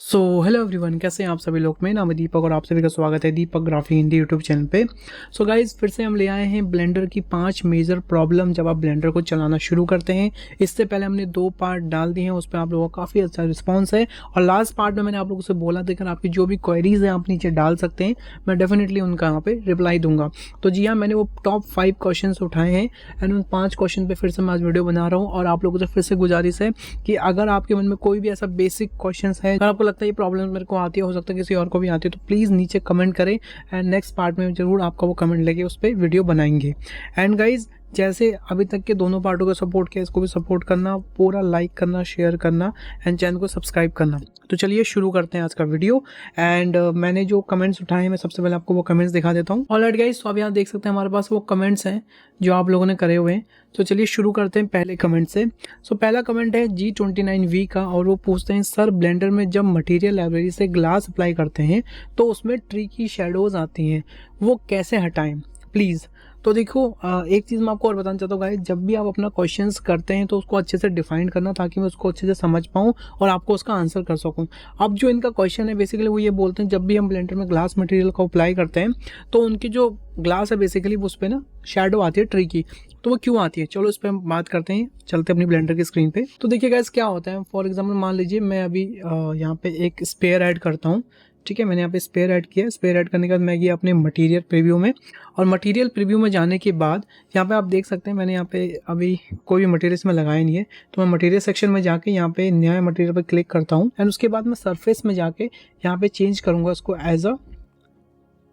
So hello everyone, कैसे हैं आप सभी लोग। मेरा नाम है दीपक और आप सभी का स्वागत है दीपक ग्राफी हिंदी यूट्यूब चैनल पे। सो गाइज, फिर से हम ले आए हैं ब्लेंडर की 5 मेजर प्रॉब्लम जब आप ब्लेंडर को चलाना शुरू करते हैं। इससे पहले हमने 2 पार्ट डाल दिए हैं, उस पर आप लोगों का काफ़ी अच्छा रिस्पॉन्स है और लास्ट पार्ट में मैंने आप लोगों से बोला था कि आपकी जो भी क्वेरीज हैं आप नीचे डाल सकते हैं, मैं डेफिनेटली उनका यहाँ पे रिप्लाई दूंगा। तो जी हाँ, मैंने वो टॉप 5 क्वेश्चन उठाए हैं एंड उन 5 क्वेश्चन पर फिर से मैं आज वीडियो बना रहा हूँ। और आप लोगों से फिर से गुजारिश है कि अगर आपके मन में कोई भी ऐसा बेसिक क्वेश्चन है, अगर आपको लगता है ये प्रॉब्लम मेरे को आती है, हो सकता है किसी और को भी आती है, तो प्लीज़ नीचे कमेंट करें एंड नेक्स्ट पार्ट में जरूर आपका वो कमेंट लेके उस पर वीडियो बनाएंगे। एंड गाइज, जैसे अभी तक के दोनों पार्टों को सपोर्ट किया, इसको भी सपोर्ट करना, पूरा लाइक करना, शेयर करना एंड चैनल को सब्सक्राइब करना। तो चलिए शुरू करते हैं आज का वीडियो। एंड मैंने जो कमेंट्स उठाए हैं, मैं सबसे पहले आपको वो कमेंट्स दिखा देता हूँ। ऑलराइट गाइस, तो आप यहाँ देख सकते हैं हमारे पास वो कमेंट्स हैं जो आप लोगों ने करे हुए हैं। तो चलिए शुरू करते हैं पहले कमेंट से। सो पहला कमेंट है G29V का और वो पूछते हैं, सर ब्लेंडर में जब मटेरियल लाइब्रेरी से ग्लास अप्लाई करते हैं तो उसमें ट्री की शेडोज आती हैं, वो कैसे हटाएं प्लीज़। तो देखो, एक चीज़ मैं आपको और बताना चाहता हूँ गाइस, जब भी आप अपना क्वेश्चंस करते हैं तो उसको अच्छे से डिफाइन करना, ताकि मैं उसको अच्छे से समझ पाऊँ और आपको उसका आंसर कर सकूँ। अब जो इनका क्वेश्चन है बेसिकली वो ये बोलते हैं, जब भी हम ब्लेंडर में ग्लास मटेरियल को अप्लाई करते हैं तो उनकी जो ग्लास है बेसिकली उस पर ना शेडो आती है ट्री की। तो वो क्यों आती है, चलो इस पर हम बात करते हैं। चलते अपनी ब्लेंडर की स्क्रीन पे। तो देखिए गाइस, क्या होता है, फॉर एग्जांपल मान लीजिए मैं अभी यहाँ पे एक स्पेयर ऐड करता हूँ। ठीक है, मैंने यहाँ पे स्पेयर ऐड किया। स्पेयर ऐड करने के बाद मैं गया अपने मटेरियल प्रीव्यू में, और मटेरियल प्रीव्यू में जाने के बाद यहाँ पे आप देख सकते हैं मैंने यहाँ पे अभी कोई भी मटेरियल इसमें लगाया नहीं है। तो मैं मटेरियल सेक्शन में जाके यहाँ पे नया मटेरियल पर क्लिक करता हूँ एंड उसके बाद मैं सरफेस में जाके यहाँ पे चेंज करूँगा उसको एज अ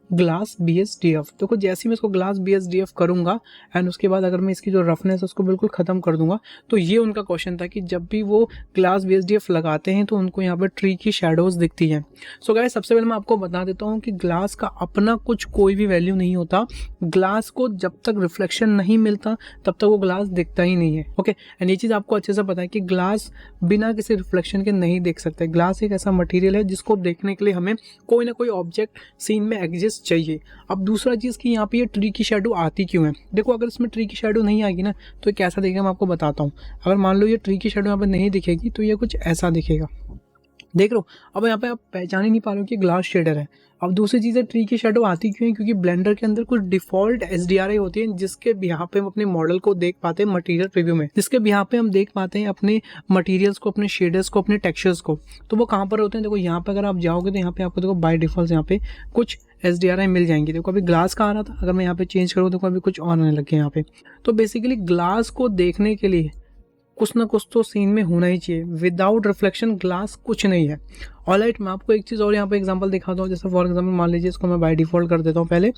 ग्लास BSDF। देखो, जैसे ही मैं इसको ग्लास BSDF करूंगा एंड उसके बाद अगर मैं इसकी जो रफनेस है उसको बिल्कुल ख़त्म कर दूंगा, तो ये उनका क्वेश्चन था कि जब भी वो ग्लास BSDF लगाते हैं तो उनको यहाँ पर ट्री की शेडोज़ दिखती हैं। सो गाइस, सबसे पहले मैं आपको बता देता हूँ कि ग्लास का अपना कुछ कोई भी वैल्यू नहीं होता। ग्लास को जब तक रिफ्लेक्शन नहीं मिलता तब तक वो ग्लास दिखता ही नहीं है। ओके, एंड ये चीज़ आपको अच्छे से पता है कि ग्लास बिना किसी रिफ्लेक्शन के नहीं देख सकते। ग्लास एक ऐसा मटीरियल है जिसको देखने के लिए हमें कोई ना कोई ऑब्जेक्ट सीन में एग्जिस्ट चाहिए। अब दूसरा चीज़ कि यहाँ पे ये ट्री की शेडो आती क्यों है। देखो, अगर इसमें ट्री की शेडो नहीं आएगी ना तो ये कैसा दिखेगा मैं आपको बताता हूँ। अगर मान लो ये ट्री की शेडो यहाँ पे नहीं दिखेगी तो ये कुछ ऐसा दिखेगा, देख लो। अब यहाँ पे आप पहचान ही नहीं पा रहे हो कि ग्लास शेडर है। अब दूसरी चीज़ है, ट्री की शेडो आती क्यों है, क्योंकि ब्लेंडर के अंदर कुछ डिफॉल्ट SDRI होती है जिसके बिहाफ पे हम अपने मॉडल को देख पाते हैं मटेरियल प्रीव्यू में, जिसके बिहाफ पे हम देख पाते हैं अपने मटेरियल्स को, अपने शेडर्स को, अपने टेक्सचर्स को। तो वो कहाँ पर होते हैं, देखो यहाँ पे अगर आप जाओगे तो यहाँ पे आपको देखो बाय डिफॉल्ट यहाँ पे कुछ SDRI मिल जाएंगी। देखो अभी ग्लास का आ रहा था, अगर मैं यहाँ पे चेंज करूँ देखो अभी कुछ और होने लगे यहाँ पे। तो बेसिकली ग्लास को देखने के लिए कुछ ना कुछ तो सीन में होना ही चाहिए। विदाउट रिफ्लेक्शन ग्लास कुछ नहीं है। ऑलराइट, मैं आपको एक चीज़ और यहाँ पे एग्जांपल दिखाता हूँ। जैसे फॉर एग्जांपल मान लीजिए इसको मैं बाय डिफ़ॉल्ट कर देता हूँ पहले,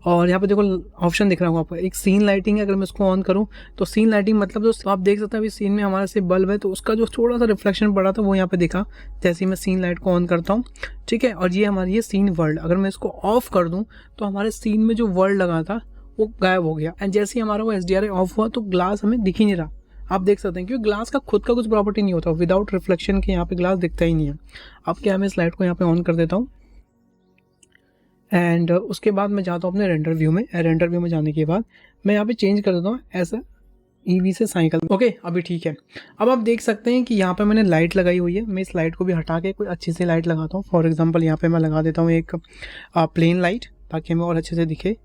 और यहाँ पे देखो ऑप्शन दिख रहा होगा आपको, एक सीन लाइटिंग है। अगर मैं इसको ऑन करूँ तो सीन लाइटिंग मतलब जो आप देख सकते हैं अभी सीन में हमारा से बल्ब है तो उसका जो थोड़ा सा रिफ्लेक्शन पड़ा था वो यहाँ पे दिखा जैसे ही मैं सीन लाइट को ऑन करता हूँ। ठीक है, और ये हमारी ये सीन वर्ल्ड, अगर मैं इसको ऑफ कर दूँ तो हमारे सीन में जो वर्ल्ड लगा था वो गायब हो गया। एंड जैसे ही हमारा वो SDRI ऑफ हुआ तो ग्लास हमें दिख ही नहीं रहा। आप देख सकते हैं क्योंकि ग्लास का खुद का कुछ प्रॉपर्टी नहीं होता, विदाउट रिफ्लेक्शन के यहाँ पे ग्लास दिखता ही नहीं है। अब क्या है, मैं इस लाइट को यहाँ पे ऑन कर देता हूँ एंड उसके बाद मैं जाता हूँ अपने रेंडर व्यू में। रेंडर व्यू में जाने के बाद मैं यहाँ पे चेंज कर देता हूँ ऐसा EV से साइकिल। ओके, अभी ठीक है। अब आप देख सकते हैं कि यहाँ पे मैंने लाइट लगाई हुई है। मैं इस लाइट को भी हटा के कोई अच्छी सी लाइट लगाता हूँ। फॉर एग्जाम्पल यहाँ पे मैं लगा देता हूँ एक प्लेन लाइट, ताकि हमें और अच्छे से दिखे।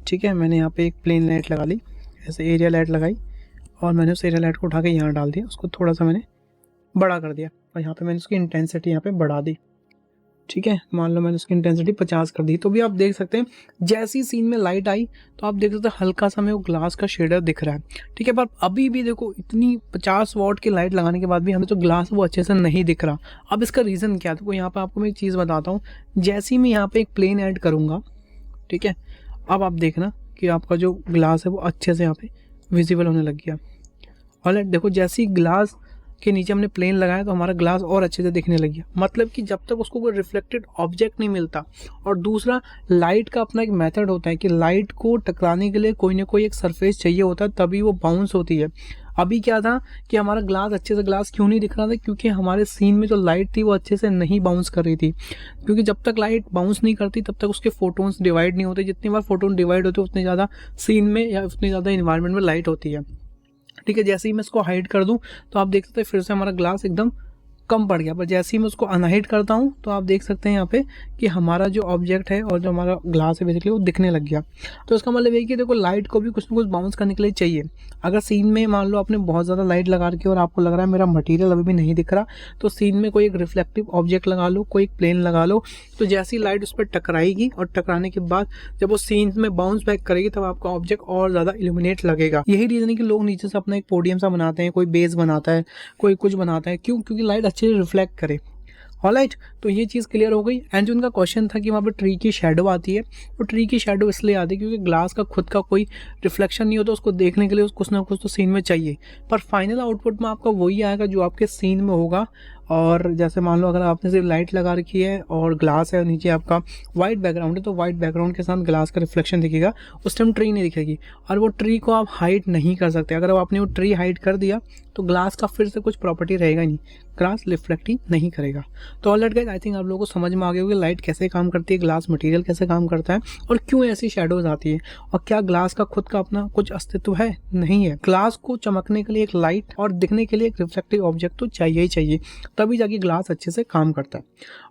ठीक है, मैंने यहाँ पे एक प्लेन लाइट लगा ली, ऐसे एरिया लाइट लगाई और मैंने उस एरिया लाइट को उठा के यहाँ डाल दिया, उसको थोड़ा सा मैंने बड़ा कर दिया और यहाँ पे मैंने उसकी इंटेंसिटी यहाँ पे बढ़ा दी। ठीक है, मान लो मैंने उसकी इंटेंसिटी 50 कर दी। तो भी आप देख सकते हैं जैसी सीन में लाइट आई तो आप देख सकते हैं हल्का सा हमें वो ग्लास का शेडर दिख रहा है। ठीक है, पर अभी भी देखो इतनी 50 वॉट की लाइट लगाने के बाद भी हमें तो ग्लास वो अच्छे से नहीं दिख रहा। अब इसका रीज़न क्या है, तो यहाँ पर आपको मैं एक चीज़ बताता हूँ। जैसे ही मैं यहाँ पर एक प्लेन ऐड करूँगा, ठीक है, अब आप देखना कि आपका जो ग्लास है वो अच्छे से यहाँ पे विजिबल होने लग गया। ऑलराइट, देखो जैसी ग्लास के नीचे हमने प्लेन लगाया तो हमारा ग्लास और अच्छे से दिखने लग गया। मतलब कि जब तक उसको कोई रिफ्लेक्टेड ऑब्जेक्ट नहीं मिलता। और दूसरा, लाइट का अपना एक मेथड होता है कि लाइट को टकराने के लिए कोई ना कोई एक सरफेस चाहिए होता है, तभी वो बाउंस होती है। अभी क्या था कि हमारा ग्लास अच्छे से ग्लास क्यों नहीं दिख रहा था, क्योंकि हमारे सीन में जो लाइट थी वो अच्छे से नहीं बाउंस कर रही थी। क्योंकि जब तक लाइट बाउंस नहीं करती तब तक उसके फोटोन्स डिवाइड नहीं होते। जितनी बार फोटोन डिवाइड होते उतनी ज़्यादा सीन में या उतनी ज़्यादा इन्वायरमेंट में लाइट होती है। ठीक है, जैसे ही मैं इसको हाइड कर दूं तो आप देख सकते हैं फिर से हमारा ग्लास एकदम कम पड़ गया। पर जैसे ही मैं उसको अनहाइड करता हूं तो आप देख सकते हैं यहाँ पे कि हमारा जो ऑब्जेक्ट है और जो हमारा ग्लास है बेसिकली वो दिखने लग गया। तो इसका मतलब ये कि देखो लाइट को भी कुछ ना कुछ बाउंस करने के लिए चाहिए। अगर सीन में मान लो आपने बहुत ज़्यादा लाइट लगा रखी है और आपको लग रहा है मेरा मटेरियल अभी भी नहीं दिख रहा, तो सीन में कोई एक रिफ्लेक्टिव ऑब्जेक्ट लगा लो, कोई एक प्लेन लगा लो। तो जैसी लाइट उस पर टकराएगी और टकराने के बाद जब वो सीन में बाउंस बैक करेगी तब आपका ऑब्जेक्ट और ज़्यादा इल्यूमिनेट लगेगा। यही रीज़न है कि लोग नीचे से अपना एक पोडियम सा बनाते हैं, कोई बेस बनाता है, कोई कुछ बनाता है। क्यों? क्योंकि लाइट अच्छे से रिफ्लेक्ट करे। ऑलराइट, तो ये चीज़ क्लियर हो गई। एंड जो उनका क्वेश्चन था कि वहाँ पर ट्री की शेडो आती है, वो ट्री की शेडो इसलिए आती है क्योंकि ग्लास का खुद का कोई रिफ्लेक्शन नहीं होता, उसको देखने के लिए कुछ ना कुछ तो सीन में चाहिए। पर फाइनल आउटपुट में आपका वही आएगा जो आपके सीन में होगा। और जैसे मान लो अगर आपने सिर्फ लाइट लगा रखी है और ग्लास है और नीचे आपका वाइट बैकग्राउंड है, तो वाइट बैकग्राउंड के साथ ग्लास का रिफ्लेक्शन दिखेगा, उस टाइम ट्री नहीं दिखेगी। और वो ट्री को आप हाइड नहीं कर सकते। अगर आपने वो ट्री हाइड कर दिया तो ग्लास का फिर से कुछ प्रॉपर्टी रहेगा ही नहीं, ग्लास रिफ्लेक्ट ही नहीं करेगा। तो ऑलराइट गाइस, आई थिंक आप लोगों को समझ में आ गया होगा लाइट कैसे काम करती है, ग्लास मटेरियल कैसे काम करता है और क्यों ऐसी शेडोज आती है। और क्या ग्लास का खुद का अपना कुछ अस्तित्व है? नहीं है। ग्लास को चमकने के लिए एक लाइट और दिखने के लिए एक रिफ्लेक्टिव ऑब्जेक्ट तो चाहिए ही चाहिए, तभी जाके ग्लास अच्छे से काम करता है।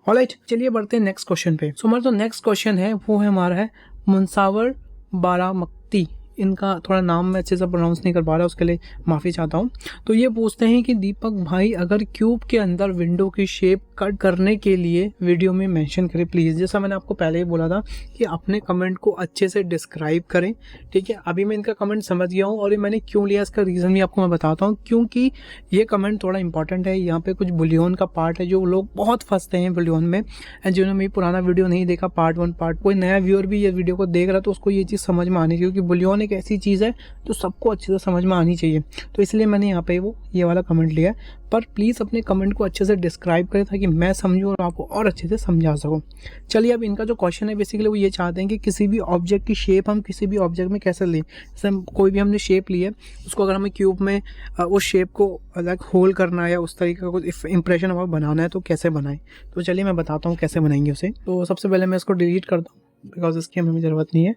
ऑलराइट, चलिए बढ़ते हैं नेक्स्ट क्वेश्चन पे। सो हमारा जो नेक्स्ट क्वेश्चन है वो है हमारा है मुंसावर बारामती। इनका थोड़ा नाम मैं अच्छे से प्रोनाउंस नहीं कर पा रहा, उसके लिए माफ़ी चाहता हूँ। तो ये पूछते हैं कि दीपक भाई अगर क्यूब के अंदर विंडो की शेप कट करने के लिए वीडियो में मेंशन करें प्लीज़। जैसा मैंने आपको पहले ही बोला था कि अपने कमेंट को अच्छे से डिस्क्राइब करें। ठीक है, अभी मैं इनका कमेंट समझ गया हूँ और ये मैंने क्यों लिया इसका रीज़न भी आपको मैं बताता हूँ। क्योंकि ये कमेंट थोड़ा इंपॉर्टेंट है। यहाँ पे कुछ बुलियन का पार्ट है, जो लोग बहुत फंसते हैं बुलियन में। एंड जिन्होंने मेरी पुराना वीडियो नहीं देखा, पार्ट 1 पार्ट, कोई नया व्यूअर भी ये वीडियो को देख रहा है तो उसको ये चीज़ समझ में आनी चाहिए, क्योंकि बुलियन एक ऐसी चीज़ है जो सबको अच्छे से समझ में आनी चाहिए। तो इसलिए मैंने यहाँ पे ये वाला कमेंट लिया है। पर प्लीज़ अपने कमेंट को अच्छे से डिस्क्राइब करें ताकि मैं समझूँ और आपको और अच्छे से समझा सकूँ। चलिए, अब इनका जो क्वेश्चन है बेसिकली वो ये चाहते हैं कि किसी भी ऑब्जेक्ट की शेप हम किसी भी ऑब्जेक्ट में कैसे लें। जैसे कोई भी हमने शेप ली है, उसको अगर हमें क्यूब में उस शेप को अलग होल करना है या उस तरीके का कुछ इंप्रेशन हमें बनाना है तो कैसे बनाएं। तो चलिए मैं बताता हूँ कैसे बनाएंगे उसे। तो सबसे पहले मैं इसको डिलीट करता हूँ बिकॉज इसकी हमें ज़रूरत नहीं है।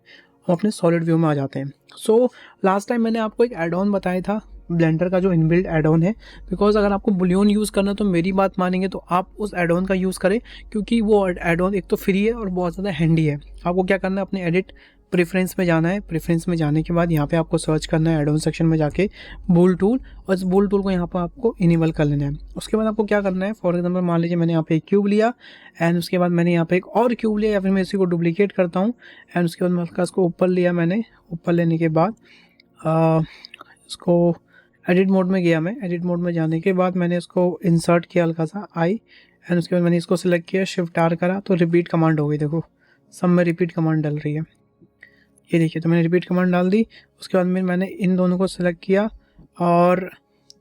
हम अपने सॉलिड व्यू में आ जाते हैं। सो लास्ट टाइम मैंने आपको एक एड ऑन बताया था ब्लेंडर का, जो इनबिल्ट एड ऑन है। बिकॉज अगर आपको बुलियन यूज़ करना तो मेरी बात मानेंगे तो आप उस एड ऑन का यूज़ करें, क्योंकि वो एड ऑन एक तो फ्री है और बहुत ज़्यादा हैंडी है। आपको क्या करना है, अपने एडिट प्रेफरेंस में जाना है। प्रेफरेंस में जाने के बाद यहाँ पे आपको सर्च करना है एड ऑन सेक्शन में जाके बूल टूल, और इस बूल टूल को यहाँ पर आपको इनेबल कर लेना है। उसके बाद आपको क्या करना है, फॉर एग्जांपल मान लीजिए मैंने यहाँ पे एक क्यूब लिया एंड उसके बाद मैंने यहाँ पे एक और क्यूब लिया, या फिर मैं इसी को डुप्लीकेट करता हूँ एंड उसके बाद मैं इसको ऊपर लिया। मैंने ऊपर लेने के बाद इसको एडिट मोड में गया। मैं एडिट मोड में जाने के बाद मैंने इसको इंसर्ट किया हल्का सा आई, एंड उसके बाद मैंने इसको सिलेक्ट किया, शिफ्ट आर करा तो रिपीट कमांड हो गई। देखो सब में रिपीट कमांड डल रही है, ये देखिए। तो मैंने रिपीट कमांड डाल दी। उसके बाद मैंने इन दोनों को सिलेक्ट किया और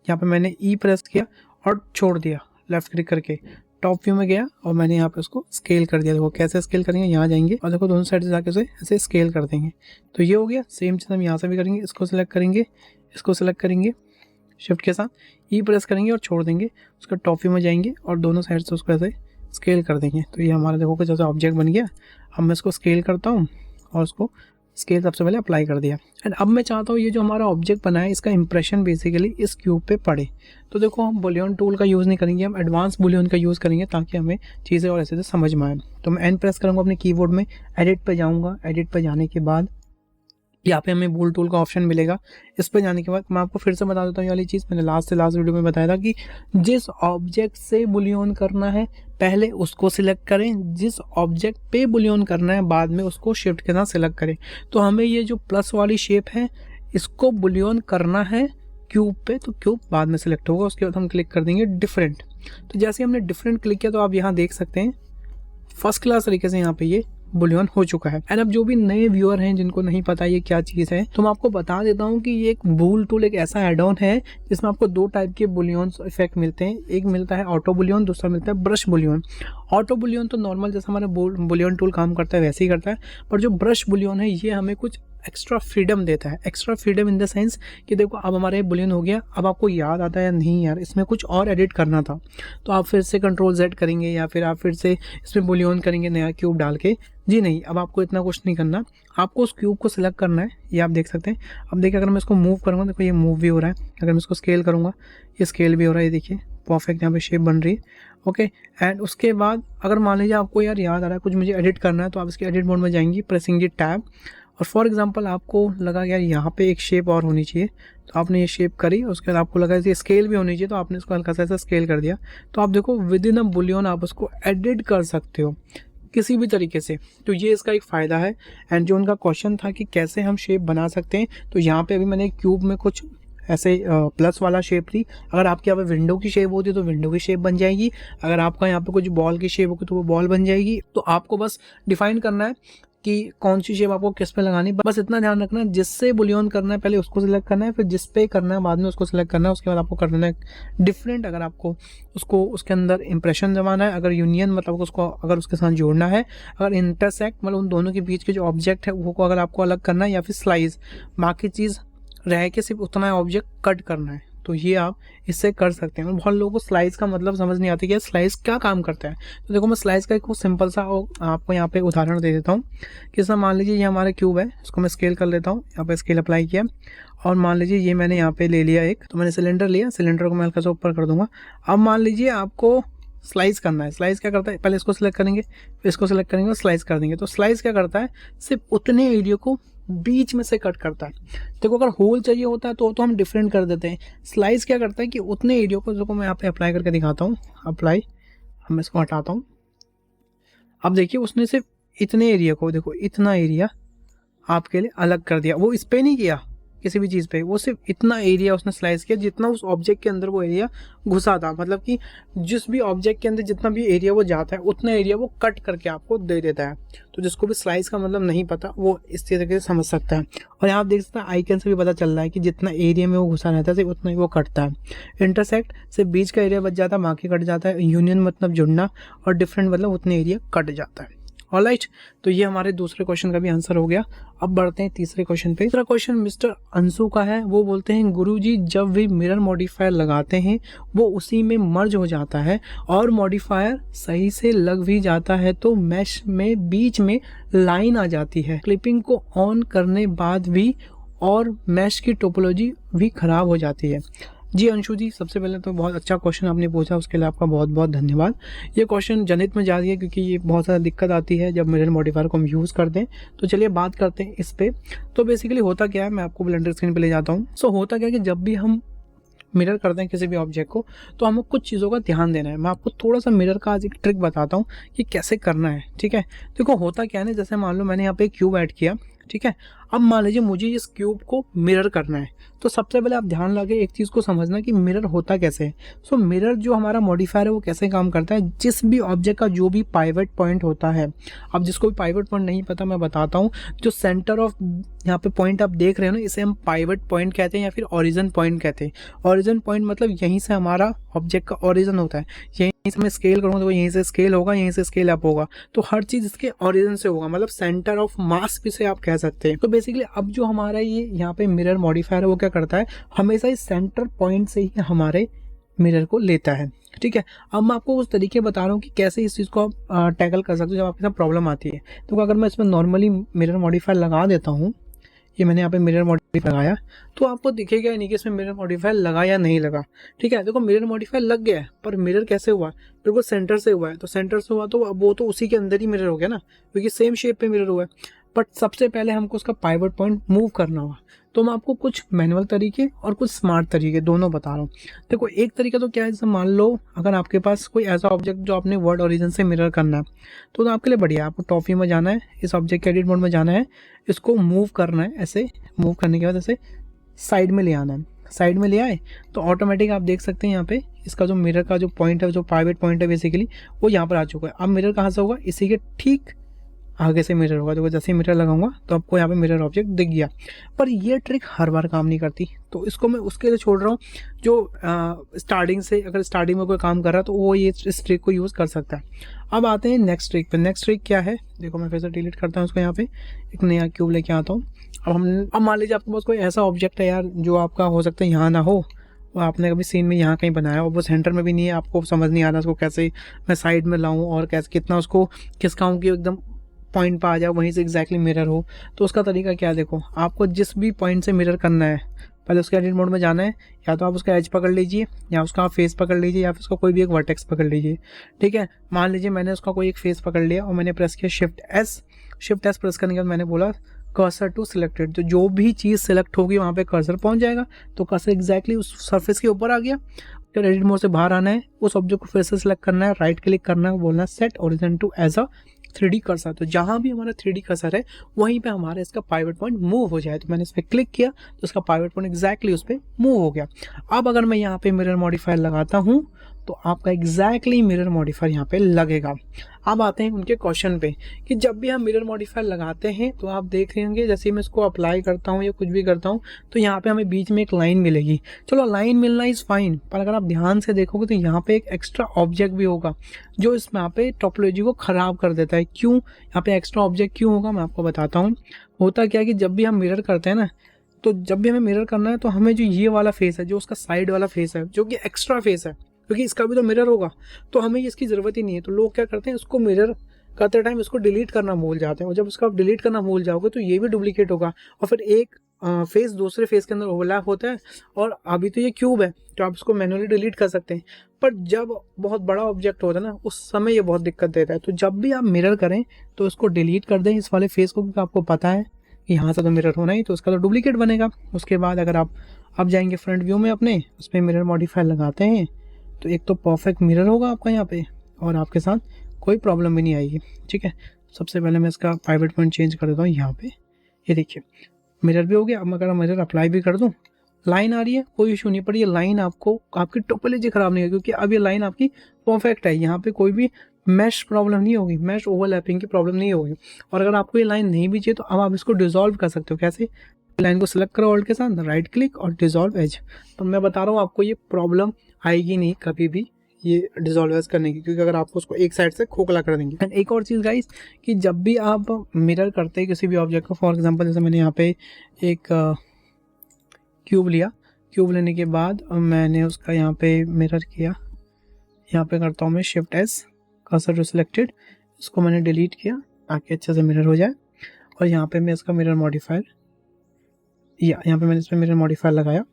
यहाँ पे मैंने ई प्रेस किया और छोड़ दिया लेफ्ट क्लिक करके। टॉप व्यू में गया और मैंने यहाँ पे उसको स्केल कर दिया। देखो कैसे स्केल करेंगे, यहाँ जाएंगे और देखो दोनों साइड से जाके उसे ऐसे स्केल कर देंगे। तो ये हो गया। सेम चीज़ हम यहाँ से भी करेंगे। इसको सिलेक्ट करेंगे, इसको सिलेक्ट करेंगे शिफ्ट के साथ, ई प्रेस करेंगे और छोड़ देंगे। उसका टॉप व्यू में जाएंगे और दोनों साइड से उसको ऐसे स्केल कर देंगे। तो ये हमारा देखो कुछ ऐसा ऑब्जेक्ट बन गया। अब मैं इसको स्केल करता हूँ और उसको स्केल सबसे पहले अप्लाई कर दिया। एंड अब मैं चाहता हूँ ये जो हमारा ऑब्जेक्ट बना है इसका इंप्रेशन बेसिकली इस क्यूब पे पड़े। तो देखो हम बुलियन टूल का यूज़ नहीं करेंगे, हम एडवांस बुलियन का यूज़ करेंगे ताकि हमें चीज़ें और ऐसे से समझ में आए। तो मैं एन प्रेस करूँगा अपने कीबोर्ड में, एडिट पे जाऊँगा। एडिट पे जाने के बाद यहाँ पे हमें बूल टूल का ऑप्शन मिलेगा। इस पे जाने के बाद मैं आपको फिर से बता देता हूँ ये वाली चीज़, मैंने लास्ट वीडियो में बताया था कि जिस ऑब्जेक्ट से बुलियन करना है पहले उसको सिलेक्ट करें, जिस ऑब्जेक्ट पे बुलियन करना है बाद में उसको शिफ्ट के साथ सिलेक्ट करें। तो हमें ये जो प्लस वाली शेप है इसको बुलियन करना है क्यूब पे, तो क्यूब बाद में सिलेक्ट होगा। उसके बाद हम क्लिक कर देंगे डिफरेंट। तो जैसे हमने डिफरेंट क्लिक किया तो आप यहाँ देख सकते हैं फर्स्ट क्लास तरीके से यहाँ पे ये बुलियन हो चुका है। एंड अब जो भी नए व्यूअर हैं जिनको नहीं पता ये क्या चीज़ है, तो मैं आपको बता देता हूँ कि ये एक बूल टूल एक ऐसा एड ऑन है जिसमें आपको दो टाइप के बुलियन इफेक्ट मिलते हैं। एक मिलता है ऑटो बुलियन, दूसरा मिलता है ब्रश बुलियन। ऑटो बुलियन तो नॉर्मल जैसा हमारा बुलियन टूल काम करता है वैसे ही करता है, पर जो ब्रश बुलियन है ये हमें कुछ एक्स्ट्रा फ्रीडम देता है। Extra freedom in the sense कि देखो अब हमारे बुलियन हो गया, अब आपको याद आता है नहीं यार इसमें कुछ और एडिट करना था, तो आप फिर से Ctrl Z करेंगे या फिर आप फिर से इसमें बुलियन करेंगे नया क्यूब डाल के। जी नहीं, अब आपको इतना कुछ नहीं करना, आपको उस क्यूब को सिलेक्ट करना है। ये आप देख सकते हैं। अब देखिए अगर मैं इसको मूव करूँगा, देखो ये मूव भी हो रहा है। अगर मैं इसको स्केल करूँगा, ये स्केल भी हो रहा है। ये देखिए परफेक्ट यहाँ पे शेप बन रही है। ओके, एंड उसके बाद अगर मान लीजिए आपको यार याद आ रहा है कुछ मुझे एडिट करना है, तो आप इसके एडिट मोड में जाएंगी, प्रेसिंग दी टैब, और फॉर एग्जांपल आपको लगा यार यहाँ पे एक शेप और होनी चाहिए, तो आपने ये शेप करी। उसके बाद आपको लगा ये स्केल भी होनी चाहिए, तो आपने इसको हल्का सा ऐसा स्केल कर दिया। तो आप देखो विद इन अ बुलियन आप उसको एडिट कर सकते हो किसी भी तरीके से। तो ये इसका एक फ़ायदा है। एंड जो उनका क्वेश्चन था कि कैसे हम शेप बना सकते हैं, तो यहाँ पे अभी मैंने क्यूब में कुछ ऐसे प्लस वाला शेप ली। अगर आपके यहाँ पे विंडो की शेप होती तो विंडो की शेप बन जाएगी, अगर आपका यहाँ पे कुछ बॉल की शेप होगी तो वो बॉल बन जाएगी। तो आपको बस डिफाइन करना है कि कौन सी शेप आपको किस पे लगानी, बस इतना ध्यान रखना है जिससे बुलियन करना है पहले उसको सिलेक्ट करना है, फिर जिस पे करना है बाद में उसको सिलेक्ट करना है। उसके बाद आपको करना है डिफरेंट, अगर आपको उसको उसके अंदर इंप्रेशन जमाना है, अगर यूनियन मतलब उसको अगर उसके साथ जोड़ना है, अगर इंटरसेक्ट मतलब उन दोनों के बीच के जो ऑब्जेक्ट है वो को अगर आपको अलग करना है, या फिर स्लाइस बाकी चीज़ रह के सिर्फ उतना ऑब्जेक्ट कट करना है, तो ये आप इससे कर सकते हैं। और बहुत लोगों को स्लाइस का मतलब समझ नहीं आता कि स्लाइस क्या काम करता है। तो देखो मैं स्लाइस का एक सिंपल सा आपको यहाँ पे उदाहरण दे देता हूँ कि सर मान लीजिए ये हमारा क्यूब है, इसको मैं स्केल कर लेता हूँ। यहाँ पे स्केल अप्लाई किया और मान लीजिए ये मैंने यहाँ पे ले लिया एक, तो मैंने सिलेंडर लिया, सिलेंडर को मैं हल्का सा ऊपर कर दूंगा। अब मान लीजिए आपको स्लाइस करना है। स्लाइस क्या करता है, पहले इसको सिलेक्ट करेंगे, फिर इसको सिलेक्ट करेंगे और स्लाइस कर देंगे। तो स्लाइस क्या करता है, सिर्फ उतने एरिया को बीच में से कट करता है। देखो अगर होल चाहिए होता है तो हम डिफरेंट कर देते हैं। स्लाइस क्या करता है कि उतने एरिया को, देखो मैं यहाँ पे अप्लाई करके दिखाता हूँ, अप्लाई, अब मैं इसको हटाता हूँ। अब देखिए उसने सिर्फ इतने एरिया को, देखो इतना एरिया आपके लिए अलग कर दिया। वो इस पे नहीं किया किसी भी चीज़ पे, वो सिर्फ इतना एरिया उसने स्लाइस किया जितना उस ऑब्जेक्ट के अंदर वो एरिया घुसा था। मतलब कि जिस भी ऑब्जेक्ट के अंदर जितना भी एरिया वो जाता है उतना एरिया वो कट करके आपको दे देता है। तो जिसको भी स्लाइस का मतलब नहीं पता वो इस तरीके से समझ सकता है। और यहाँ आप देख सकते हैं आइकन से भी पता चल रहा है कि जितना एरिया में वो घुसा रहता है सिर्फ उतना ही वो कटता है। इंटरसेक्ट सिर्फ बीच का एरिया बच जाता है, बाकी कट जाता है। यूनियन मतलब जुड़ना, और डिफरेंट मतलब उतने एरिया कट जाता है। ऑलराइट, तो ये हमारे दूसरे क्वेश्चन का भी आंसर हो गया। अब बढ़ते हैं तीसरे क्वेश्चन पे। तीसरा क्वेश्चन मिस्टर अंशु का है। वो बोलते हैं गुरुजी जब भी मिरर मॉडिफायर लगाते हैं वो उसी में मर्ज हो जाता है और मॉडिफायर सही से लग भी जाता है, तो मैश में बीच में लाइन आ जाती है क्लिपिंग को ऑन करने बाद भी, और मैश की टोपोलॉजी भी खराब हो जाती है। जी अंशु जी, सबसे पहले तो बहुत अच्छा क्वेश्चन आपने पूछा, उसके लिए आपका बहुत बहुत धन्यवाद। ये क्वेश्चन जनहित में जा रही है क्योंकि ये बहुत ज़्यादा दिक्कत आती है जब मिरर मॉडिफायर को हम यूज़ करते हैं। तो चलिए बात करते हैं इस पे। तो बेसिकली होता क्या है, मैं आपको ब्लेंडर स्क्रीन पे ले जाता हूँ। सो होता क्या है कि जब भी हम मिरर करते हैं किसी भी ऑब्जेक्ट को, तो हमें कुछ चीज़ों का ध्यान देना है। मैं आपको थोड़ा सा मिरर का आज एक ट्रिक बताता हूँ कि कैसे करना है। ठीक है, देखो होता क्या है ना, जैसे मान लो मैंने यहाँ पे एक क्यूब ऐड किया, ठीक है। अब मान लीजिए मुझे इस क्यूब को मिरर करना है, तो सबसे पहले आप ध्यान लगे एक चीज़ को समझना कि मिरर होता कैसे है। सो मिरर जो हमारा मॉडिफायर है वो कैसे काम करता है, जिस भी ऑब्जेक्ट का जो भी पाइवट पॉइंट होता है, अब जिसको भी पाइवट पॉइंट नहीं पता मैं बताता हूँ, जो सेंटर ऑफ यहाँ पे पॉइंट आप देख रहे हो ना, इसे हम पाइवट पॉइंट कहते हैं या फिर ओरिजिन पॉइंट कहते हैं। ओरिजिन पॉइंट मतलब यहीं से हमारा ऑब्जेक्ट का ओरिजिन होता है। यहीं से मैं स्केल करूँगा तो यहीं से स्केल होगा, यहीं से स्केल अप होगा, तो हर चीज़ इसके ओरिजिन से होगा, मतलब सेंटर ऑफ मास भी से आप कह सकते हैं। तो बेसिकली अब जो हमारा ये यहाँ पे मिरर मॉडिफायर है वो क्या करता है, हमेशा इस सेंटर पॉइंट से ही हमारे मिरर को लेता है। ठीक है, अब मैं आपको उस तरीके बता रहा हूँ कि कैसे इस चीज़ को आप टैकल कर सकते हो जब आपके साथ प्रॉब्लम आती है। तो अगर मैं इसमें नॉर्मली मिरर मॉडिफायर लगा देता हूँ, ये मैंने यहाँ पे मिरर मॉडिफायर लगाया, तो आपको दिखेगा नहीं कि इसमें मिरर मॉडिफायर लगा या नहीं लगा। ठीक है, देखो मिरर मॉडिफायर लग गया है, पर मिरर कैसे हुआ, बिल्कुल सेंटर से हुआ है। तो सेंटर से हुआ तो वो तो उसी के अंदर ही मिरर हो गया ना, क्योंकि सेम शेप पे मिरर हुआ है। बट सबसे पहले हमको उसका पाइवट पॉइंट मूव करना होगा। तो मैं आपको कुछ मैनुअल तरीके और कुछ स्मार्ट तरीके दोनों बता रहा हूँ। देखो एक तरीका तो क्या है, जैसे मान लो अगर आपके पास कोई ऐसा ऑब्जेक्ट जो आपने वर्ड ओरिजिन से मिरर करना है, तो आपके लिए बढ़िया, आपको टॉपी में जाना है, इस ऑब्जेक्ट के एडिट मोड में जाना है, इसको मूव करना है। ऐसे मूव करने के बाद ऐसे साइड में ले आना है। साइड में ले आए तो ऑटोमेटिक आप देख सकते हैं यहाँ पे इसका जो मिरर का जो पॉइंट है, जो पाइवट पॉइंट है बेसिकली, वो यहाँ पर आ चुका है। अब मिरर कहाँ से होगा, इसी के ठीक आगे से मिरर होगा। देखो जैसे ही मिरर लगाऊंगा तो आपको यहाँ पे मिरर ऑब्जेक्ट दिख गया। पर ये ट्रिक हर बार काम नहीं करती, तो इसको मैं उसके लिए छोड़ रहा हूँ जो स्टार्टिंग से, अगर स्टार्टिंग में कोई काम कर रहा है तो वो ये इस ट्रिक को यूज़ कर सकता है। अब आते हैं नेक्स्ट ट्रिक पे। नेक्स्ट ट्रिक क्या है, देखो मैं फिर से डिलीट करता हूँ उसको, यहाँ पे एक नया क्यूब लेके आता हूँ। अब मान लीजिए आपके पास कोई ऐसा ऑब्जेक्ट है यार जो आपका हो सकता है यहाँ ना हो, वो आपने कभी सीन में यहाँ कहीं बनाया और वो सेंटर में भी नहीं है, आपको समझ नहीं आ रहा उसको कैसे मैं साइड में लाऊं और कैसे कितना उसको खिसकाऊं कि एकदम पॉइंट पर आ जाए, वहीं से एग्जैक्टली मिरर हो। तो उसका तरीका क्या है, देखो आपको जिस भी पॉइंट से मिरर करना है, पहले उसके एडिट मोड में जाना है। या तो आप उसका एज पकड़ लीजिए, या उसका आप फेस पकड़ लीजिए, या फिर उसका कोई भी एक वर्टेक्स पकड़ लीजिए। ठीक है, मान लीजिए मैंने उसका कोई एक फेस पकड़ लिया और मैंने प्रेस किया शिफ्ट एस प्रेस करने के बाद मैंने बोला कर्सर टू सिलेक्टेड, तो जो भी चीज़ सिलेक्ट होगी वहाँ पे कर्सर पहुँच जाएगा। तो कर्सर एग्जैक्टली उस सरफेस के ऊपर आ गया। फिर एडिट मोड से बाहर आना है, उस ऑब्जेक्ट को फिर से सिलेक्ट करना है, राइट क्लिक करना है, बोलना है set origin to as a 3D cursor. तो जहाँ भी हमारा 3D कर्सर है वहीं पे हमारा इसका पाइवट पॉइंट मूव हो जाए। तो मैंने इस पर क्लिक किया तो इसका पाइवट पॉइंट एग्जैक्टली उस पर मूव हो गया। अब अगर मैं यहाँ पे मिरर मॉडिफायर लगाता हूँ तो आपका एग्जैक्टली मिरर मॉडिफायर यहाँ पे लगेगा। अब आते हैं उनके क्वेश्चन पे कि जब भी हम मिरर मॉडिफायर लगाते हैं तो आप देख रहे होंगे जैसे ही मैं इसको अप्लाई करता हूँ या कुछ भी करता हूँ तो यहाँ पे हमें बीच में एक लाइन मिलेगी। चलो लाइन मिलना इज़ फाइन, पर अगर आप ध्यान से देखोगे तो यहाँ पे एक एक्स्ट्रा ऑब्जेक्ट भी होगा जो इस यहाँ पे टोपोलॉजी को ख़राब कर देता है। क्यों यहाँ पे एक्स्ट्रा ऑब्जेक्ट क्यों होगा, मैं आपको बताता हूँ। होता क्या है कि जब भी हम मिरर करते हैं ना, तो जब भी हमें मिरर करना है तो हमें जो ये वाला फेस है, जो उसका साइड वाला फेस है, जो कि एक्स्ट्रा फेस है, क्योंकि इसका भी तो मिरर होगा, तो हमें इसकी ज़रूरत ही नहीं है। तो लोग क्या करते हैं, उसको मिरर करते टाइम इसको डिलीट करना भूल जाते हैं, और जब उसको आप डिलीट करना भूल जाओगे तो ये भी डुप्लीकेट होगा और फिर एक फेस दूसरे फेस के अंदर ओवरलैप होता है। और अभी तो ये क्यूब है तो आप इसको मैनुअली डिलीट कर सकते हैं, पर जब बहुत बड़ा ऑब्जेक्ट होता है ना उस समय ये बहुत दिक्कत देता है। तो जब भी आप मिरर करें तो इसको डिलीट कर दें, इस वाले फेस को, क्योंकि आपको पता है कि यहाँ से तो मिरर होना ही, तो उसका तो डुप्लीकेट बनेगा। उसके बाद अगर आप अब जाएंगे फ्रंट व्यू में अपने, उस पर मिरर मॉडिफायर लगाते हैं तो एक तो परफेक्ट मिरर होगा आपका यहाँ पे और आपके साथ कोई प्रॉब्लम भी नहीं आएगी। ठीक है, सबसे पहले मैं इसका पाइवट पॉइंट चेंज कर देता हूँ यहाँ पे। ये देखिए मिरर भी हो गया। अब अगर मिरर अप्लाई भी कर दूँ, लाइन आ रही है, कोई इशू नहीं, पर ये लाइन आपको आपकी टोपोलॉजी ख़राब नहीं होगी, क्योंकि अब ये लाइन आपकी परफेक्ट है। यहाँ पे कोई भी मैश प्रॉब्लम नहीं होगी, मैश ओवरलैपिंग की प्रॉब्लम नहीं होगी। और अगर आपको ये लाइन नहीं भी चाहिए तो अब आप इसको डिज़ोल्व कर सकते हो। कैसे, लाइन को सिलेक्ट करो ऑल्ट के साथ, राइट क्लिक और डिज़ोल्व एज। तो मैं बता रहा हूँ आपको ये प्रॉब्लम आएगी नहीं कभी भी ये डिज़ोल्व एज करने की, क्योंकि अगर आपको उसको एक साइड से खोखला कर देंगे। एंड एक और चीज़ गाइस, कि जब भी आप मिरर करते हैं किसी भी ऑब्जेक्ट को, फॉर एग्जांपल जैसे मैंने यहाँ पे एक क्यूब लिया, क्यूब लेने के बाद मैंने उसका यहाँ पे मिरर किया, यहाँ पे करता हूँ मैं shift S, cursor to selected, इसको मैंने डिलीट किया ताकि अच्छे से मिरर हो जाए। और यहाँ पे मैं इसका मिरर मॉडिफायर, यहाँ पे मैंने इसमें मिरर मॉडिफायर लगाया।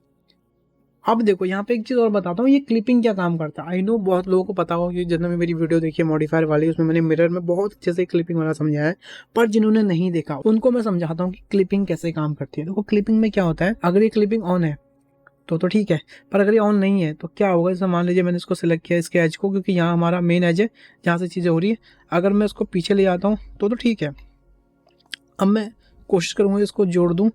अब देखो यहाँ पे एक चीज़ और बताता हूँ, ये क्लिपिंग क्या काम करता है। आई नो बहुत लोगों को पता होगा, कि जिन्होंने मेरी वीडियो देखी है मॉडिफायर वाली, उसमें मैंने मिरर में बहुत अच्छे से क्लिपिंग वाला समझाया है। पर जिन्होंने नहीं देखा उनको मैं समझाता हूँ कि क्लिपिंग कैसे काम करती है। देखो क्लिपिंग में क्या होता है, अगर ये क्लिपिंग ऑन है तो ठीक है, पर अगर ये ऑन नहीं है तो क्या होगा। जैसे मान लीजिए मैंने इसको सिलेक्ट किया, इसके एज को, क्योंकि यहाँ हमारा मेन एज है जहाँ से चीज़ें हो रही है। अगर मैं इसको पीछे ले आता हूँ तो ठीक है। अब मैं कोशिश करूँगा इसको जोड़ दूँ।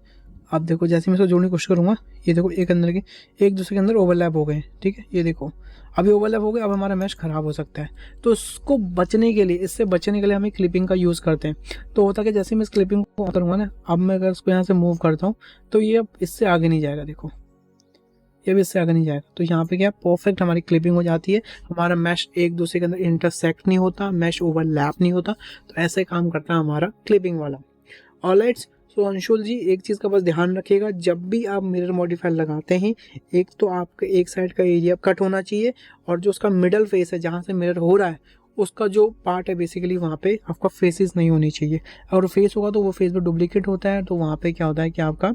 आप देखो जैसे मैं इसको जोड़ने की कोशिश करूँगा, ये देखो एक अंदर के एक दूसरे के अंदर ओवरलैप हो गए। ठीक है, ये देखो अभी ओवरलैप हो गए, अब हमारा मैश ख़राब हो सकता है। तो इसको बचने के लिए, इससे बचने के लिए हमें क्लिपिंग का यूज़ करते हैं। तो होता है कि जैसे मैं इस क्लिपिंग को करूँगा ना, अब मैं अगर इसको यहाँ से मूव करता हूँ तो ये अब इससे आगे नहीं जाएगा। देखो ये भी इससे आगे नहीं जाएगा। तो यहाँ पे क्या परफेक्ट हमारी क्लिपिंग हो जाती है, हमारा मैश एक दूसरे के अंदर इंटरसेक्ट नहीं होता, मैश ओवरलैप नहीं होता। तो ऐसे काम करता है हमारा क्लिपिंग वाला। ऑलराइट, सो अंशुल जी एक चीज़ का बस ध्यान रखिएगा, जब भी आप मिरर मॉडिफायर लगाते हैं, एक तो आपका एक साइड का एरिया कट होना चाहिए, और जो उसका मिडल फेस है जहाँ से मिरर हो रहा है उसका जो पार्ट है बेसिकली वहाँ पे आपका फेसेस नहीं होनी चाहिए। अगर फेस होगा तो वो फेस भी डुप्लीकेट होता है, तो वहाँ पे क्या होता है कि आपका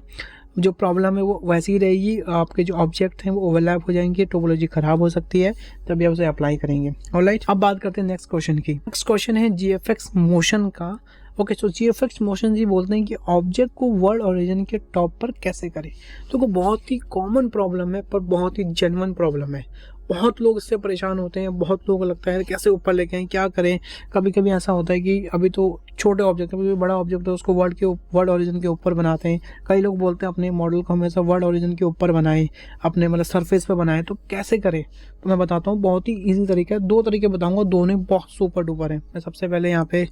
जो प्रॉब्लम है वो वैसी ही रहेगी, आपके जो ऑब्जेक्ट हैं वो ओवरलैप हो जाएंगे, टोपोलॉजी ख़राब हो सकती है, तभी आप उसे अप्लाई करेंगे। ऑलराइट, अब बात करते हैं नेक्स्ट क्वेश्चन की। नेक्स्ट क्वेश्चन है GFX मोशन का। ओके, सो GFX मोशन जी बोलते हैं कि ऑब्जेक्ट को वर्ल्ड ओरिजिन के टॉप पर कैसे करें। तो बहुत ही कॉमन प्रॉब्लम है, पर बहुत ही जेन्युइन प्रॉब्लम है। बहुत लोग इससे परेशान होते हैं, बहुत लोगों को लगता है कैसे ऊपर लेके आएं, क्या करें। कभी कभी ऐसा होता है कि अभी तो छोटे ऑब्जेक्ट है, कभी बड़ा ऑब्जेक्ट है उसको वर्ल्ड ओरिजिन के ऊपर बनाते हैं। कई लोग बोलते हैं अपने मॉडल को हमेशा वर्ल्ड ओरिजिन के ऊपर बनाएं, अपने मतलब सरफेस पे बनाएं। तो कैसे करें, तो मैं बताता हूँ, बहुत ही ईजी तरीका है। 2 तरीके बताऊँगा, दोनों बहुत सुपर डुपर हैं। मैं सबसे पहले यहाँ पे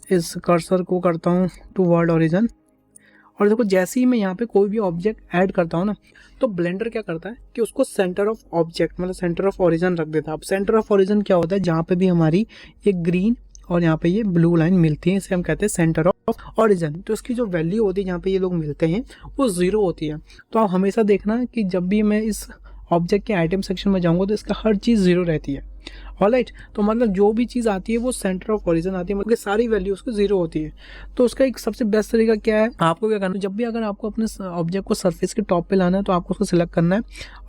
इस कर्सर को करता हूँ टू वर्ड ओरिजिन, और देखो जैसे ही मैं यहाँ पे कोई भी ऑब्जेक्ट ऐड करता हूँ ना, तो ब्लेंडर क्या करता है कि उसको सेंटर ऑफ ऑब्जेक्ट मतलब सेंटर ऑफ ओरिजिन रख देता है। अब सेंटर ऑफ ओरिजिन क्या होता है, जहाँ पे भी हमारी ये ग्रीन और यहाँ पे ये ब्लू लाइन मिलती है, इसे हम कहते हैं सेंटर ऑफ ओरिजिन। तो इसकी जो वैल्यू होती है जहाँ पे ये लोग मिलते हैं वो 0 होती है। तो आप हमेशा देखना कि जब भी मैं इस ऑब्जेक्ट के आइटम सेक्शन में जाऊँगा तो इसका हर चीज़ 0 रहती है। ऑलराइट, तो मतलब जो भी चीज़ आती है वो सेंटर ऑफ ओरिजिन आती है, मतलब सारी वैल्यू उसको 0 होती है। तो उसका एक सबसे बेस्ट तरीका क्या है, आपको क्या करना है, जब भी अगर आपको अपने ऑब्जेक्ट को सरफेस के टॉप पे लाना है तो आपको उसको सिलेक्ट करना है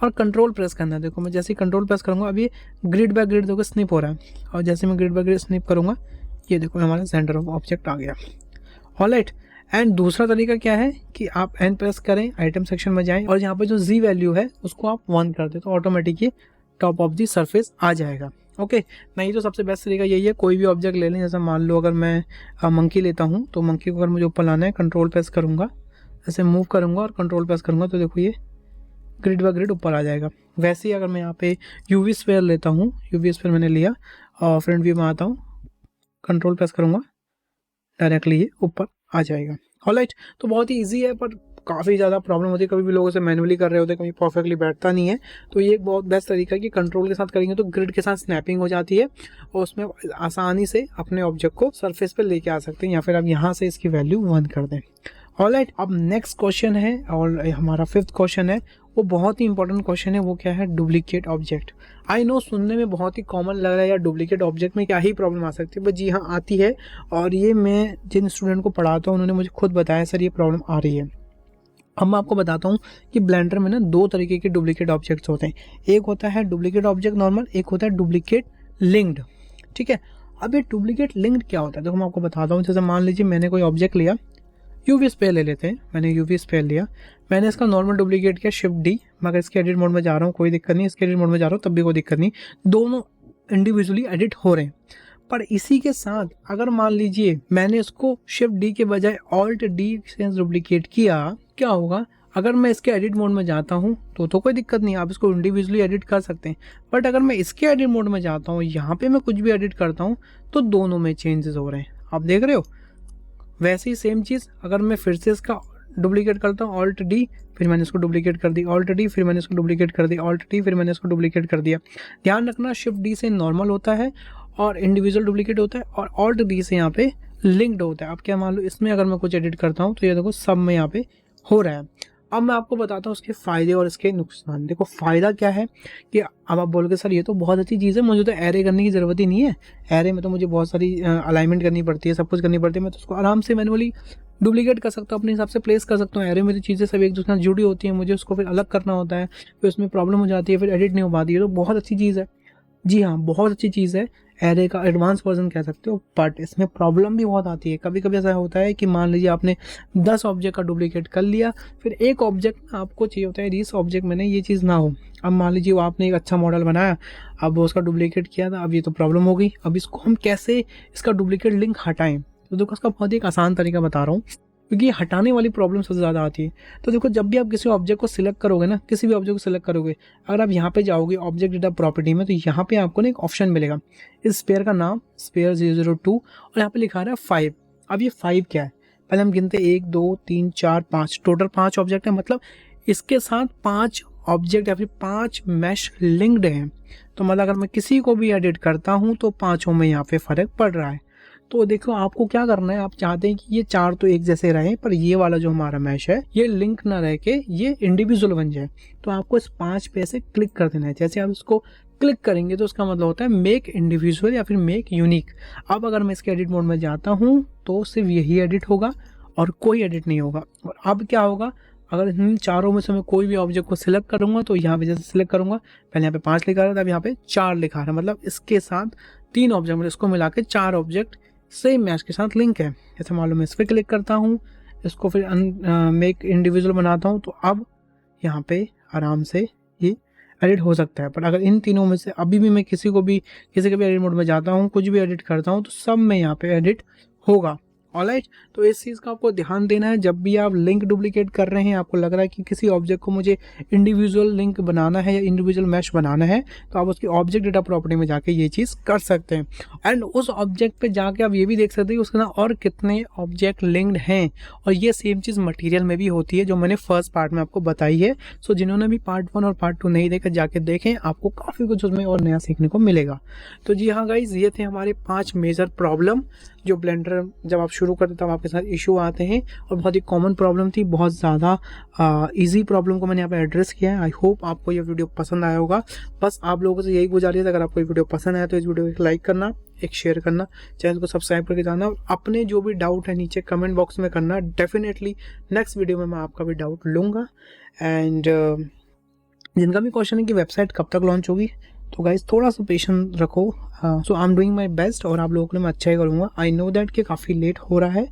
और कंट्रोल प्रेस करना है। देखो मैं जैसे ही कंट्रोल प्रेस करूँगा अभी ग्रिड बाय ग्रिड देखो स्निप हो रहा है, और जैसे मैं ग्रिड बाय ग्रिड स्निप करूँगा ये देखो हमारा सेंटर ऑफ ऑब्जेक्ट आ गया। ऑलराइट, एंड दूसरा तरीका क्या है कि आप एन प्रेस करें, आइटम सेक्शन में जाएं और यहाँ पे जो जी वैल्यू है उसको आप 1 कर दें तो ऑटोमेटिक ये टॉप ऑफ दी सरफेस आ जाएगा। ओके, नहीं तो सबसे बेस्ट तरीका यही है, कोई भी ऑब्जेक्ट ले लें। जैसे मान लो अगर मैं मंकी लेता हूँ तो मंकी को अगर मुझे ऊपर लाना है कंट्रोल प्रेस करूँगा, ऐसे मूव करूँगा और कंट्रोल प्रेस करूँगा तो देखो ये ग्रिड बाय ग्रिड ऊपर आ जाएगा। वैसे ही अगर मैं यहाँ पे यूवी स्फीयर लेता हूँ, यूवी स्फीयर मैंने लिया और फ्रंट व्यू में आता हूँ, कंट्रोल प्रेस करूँगा, डायरेक्टली ये ऊपर आ जाएगा। ऑलराइट, तो बहुत ही ईजी है पर काफ़ी ज़्यादा प्रॉब्लम होती है, कभी भी लोग इसे मैनुअली कर रहे होते हैं, कभी परफेक्टली बैठता नहीं है। तो ये एक बहुत बेस्ट तरीका है कि कंट्रोल के साथ करेंगे तो ग्रिड के साथ स्नैपिंग हो जाती है और उसमें आसानी से अपने ऑब्जेक्ट को सरफेस पे लेके आ सकते हैं, या फिर आप यहाँ से इसकी वैल्यू 1 कर दें। ऑलराइट, अब नेक्स्ट क्वेश्चन है और हमारा 5th क्वेश्चन है, वो बहुत ही इंपॉर्टेंट क्वेश्चन है। वो क्या है, डुप्लीकेट ऑब्जेक्ट। आई नो सुनने में बहुत ही कॉमन लग रहा है यार, डुप्लीकेट ऑब्जेक्ट में क्या ही प्रॉब्लम आ सकती है, बट जी हाँ आती है। और ये मैं जिन स्टूडेंट को पढ़ाता हूँ उन्होंने मुझे खुद बताया सर ये प्रॉब्लम आ रही है। अब मैं आपको बताता हूँ कि ब्लेंडर में ना 2 तरीके के डुप्लीकेट ऑब्जेक्ट्स होते हैं, एक होता है डुप्लीकेट ऑब्जेक्ट नॉर्मल, एक होता है डुप्लीकेट लिंक्ड। ठीक है, अब ये डुप्लीकेट लिंक्ड क्या होता है, देखो मैं आपको बताता हूँ। जैसे मान लीजिए मैंने कोई ऑब्जेक्ट लिया, यूवी स्पेयर ले लेते हैं, मैंने यूवी स्पेयर लिया, मैंने इसका नॉर्मल डुप्लीकेट किया शिफ्ट डी, मगर इसके एडिट मोड में जा रहा हूँ कोई दिक्कत नहीं, इसके एडिट मोड में जा रहा हूँ तब भी कोई दिक्कत नहीं, दोनों इंडिविजुअली एडिट हो रहे हैं। पर इसी के साथ अगर मान लीजिए मैंने इसको शिफ्ट डी के बजाय ऑल्ट डी से डुप्लीकेट किया, क्या होगा, अगर मैं इसके एडिट मोड में जाता हूँ तो कोई दिक्कत नहीं, आप इसको इंडिविजुअली एडिट कर सकते हैं। बट अगर मैं इसके एडिट मोड में जाता हूँ, यहाँ पे मैं कुछ भी एडिट करता हूँ तो दोनों में चेंजेस हो रहे हैं, आप देख रहे हो। वैसे ही सेम चीज़ अगर मैं फिर से इसका डुप्लीकेट करता हूँ ऑल्ट डी, फिर मैंने इसको डुप्लीकेट कर दी, ऑल्ट डी, फिर मैंने इसको डुप्लीकेट कर दी, ऑल्ट डी, फिर मैंने इसको डुप्लीकेट कर दिया। ध्यान रखना शिफ्ट डी से नॉर्मल होता है और इंडिविजुअल डुप्लीकेट होता है, और ऑल्ट डी से यहाँ पे लिंक्ड होता है। अब क्या मान लो इसमें अगर मैं कुछ एडिट करता हूँ तो ये देखो सब में यहाँ पे हो रहा है। अब मैं आपको बताता हूँ उसके फ़ायदे और इसके नुकसान। देखो फ़ायदा क्या है कि अब आप बोलोगे सर ये तो बहुत अच्छी चीज़ है, मुझे तो एरे करने की ज़रूरत ही नहीं है, एरे में तो मुझे बहुत सारी अलाइनमेंट करनी पड़ती है, सब कुछ करनी पड़ती है, मैं तो उसको आराम से मैनुअली डुप्लीकेट कर सकता हूँ, अपने हिसाब से प्लेस कर सकता हूँ। एरे में तो चीज़ें सब एक दूसरे से जुड़ी होती हैं, मुझे उसको फिर अलग करना होता है, फिर उसमें प्रॉब्लम हो जाती है, फिर एडिट नहीं हो पाती है। तो बहुत अच्छी चीज़ है, जी हाँ बहुत अच्छी चीज़ है, एरे का एडवांस वर्जन कह सकते हो। बट इसमें प्रॉब्लम भी बहुत आती है। कभी कभी ऐसा होता है कि मान लीजिए आपने 10 ऑब्जेक्ट का डुप्लीकेट कर लिया, फिर एक ऑब्जेक्ट आपको चाहिए होता है इस ऑब्जेक्ट में नहीं ये चीज़ ना हो। अब मान लीजिए वो आपने एक अच्छा मॉडल बनाया, अब वो उसका डुप्लीकेट किया था, अब ये तो प्रॉब्लम हो गई। अब इसको हम कैसे इसका डुप्लीकेट लिंक हटाएं, तो देखो उसका बहुत ही एक आसान तरीका बता रहा हूँ, क्योंकि हटाने वाली प्रॉब्लम सबसे ज़्यादा आती है। तो देखो जब भी आप किसी ऑब्जेक्ट को सिलेक्ट करोगे ना, किसी भी ऑब्जेक्ट को सिलेक्ट करोगे, अगर आप यहाँ पे जाओगे ऑब्जेक्ट डेटा प्रॉपर्टी में, तो यहाँ पे आपको ना एक ऑप्शन मिलेगा, इस स्पेयर का नाम स्पेयर 002 और यहाँ पे लिखा रहा है 5। अब ये 5 क्या है, पहले हम गिनते 1 2 3 4 5, टोटल 5 ऑब्जेक्ट है, मतलब इसके साथ 5 ऑब्जेक्ट या फिर 5 मैश लिंक्ड हैं। तो मतलब अगर मैं किसी को भी एडिट करता हूँ तो 5 में यहाँ पे फ़र्क पड़ रहा है। तो देखो आपको क्या करना है, आप चाहते हैं कि ये 4 तो एक जैसे रहें, पर ये वाला जो हमारा मैश है ये लिंक ना रह के ये इंडिविजुअल बन जाए। तो आपको इस 5 पे से क्लिक कर देना है। जैसे आप इसको क्लिक करेंगे तो उसका मतलब होता है मेक इंडिविजुअल या फिर मेक यूनिक। अब अगर मैं इसके एडिट मोड में जाता हूँ तो सिर्फ यही एडिट होगा और कोई एडिट नहीं होगा। और अब क्या होगा, अगर इन चारों में से मैं कोई भी ऑब्जेक्ट को सिलेक्ट करूँगा तो यहाँ पे जैसे सिलेक्ट करूँगा, पहले यहाँ पे 5 लिखा रहा था, अब यहाँ पे 4 लिखा रहा है, मतलब इसके साथ 3 ऑब्जेक्ट, मतलब इसको मिला के 4 ऑब्जेक्ट सेम मैच के साथ लिंक है। जैसे मान लो मैं इस पर क्लिक करता हूँ, इसको फिर मेक इंडिविजुअल बनाता हूँ, तो अब यहाँ पे आराम से ये एडिट हो सकता है। पर अगर इन तीनों में से अभी भी मैं किसी के भी एडिट मोड में जाता हूँ, कुछ भी एडिट करता हूँ, तो सब में यहाँ पे एडिट होगा। ऑलराइट। तो इस चीज़ का आपको ध्यान देना है, जब भी आप लिंक डुप्लीकेट कर रहे हैं, आपको लग रहा है कि किसी ऑब्जेक्ट को मुझे इंडिविजुअल लिंक बनाना है या इंडिविजुअल मैश बनाना है, तो आप उसकी ऑब्जेक्ट डेटा प्रॉपर्टी में जाके ये चीज़ कर सकते हैं। एंड उस ऑब्जेक्ट पे जाके आप ये भी देख सकते हैं कि उसके ना और कितने ऑब्जेक्ट लिंक्ड हैं, और ये सेम चीज़ मटेरियल में भी होती है जो मैंने फर्स्ट पार्ट में आपको बताई है। सो जिन्होंने भी पार्ट 1 और पार्ट 2 नहीं देखा, जाके देखें, आपको काफ़ी कुछ उसमें और नया सीखने को मिलेगा। तो जी हाँ गाइज, ये थे हमारे 5 मेजर प्रॉब्लम जो ब्लेंडर जब आप शुरू करते तब आपके साथ इशू आते हैं, और बहुत ही कॉमन प्रॉब्लम थी, बहुत ज़्यादा इजी प्रॉब्लम को मैंने यहाँ पे एड्रेस किया है। आई होप आपको ये वीडियो पसंद आया होगा। बस आप लोगों से यही गुजारिश है, अगर आपको ये वीडियो पसंद आया तो इस वीडियो को एक लाइक करना, एक शेयर करना, चैनल को सब्सक्राइब करके जाना, और अपने जो भी डाउट है नीचे कमेंट बॉक्स में करना। डेफिनेटली नेक्स्ट वीडियो में मैं आपका भी डाउट लूँगा। एंड जिनका भी क्वेश्चन है कि वेबसाइट कब तक लॉन्च होगी, तो गाइज थोड़ा सा पेशेंस रखो। So I am doing my best, और आप लोगों के लिए मैं अच्छा ही करूँगा। आई नो दैट कि काफ़ी लेट हो रहा है,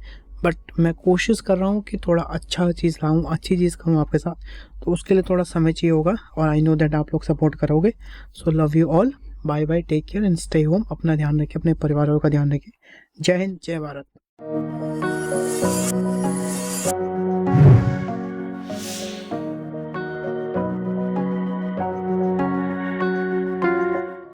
बट मैं कोशिश कर रहा हूँ कि थोड़ा अच्छा चीज़ लाऊँ, अच्छी चीज़ करूँ आपके साथ, तो उसके लिए थोड़ा समय चाहिए होगा, और आई नो दैट आप लोग सपोर्ट करोगे। So love you all, bye bye, take care and stay home. अपना ध्यान रखिए, अपने परिवार का ध्यान रखिए। जय हिंद, जय भारत।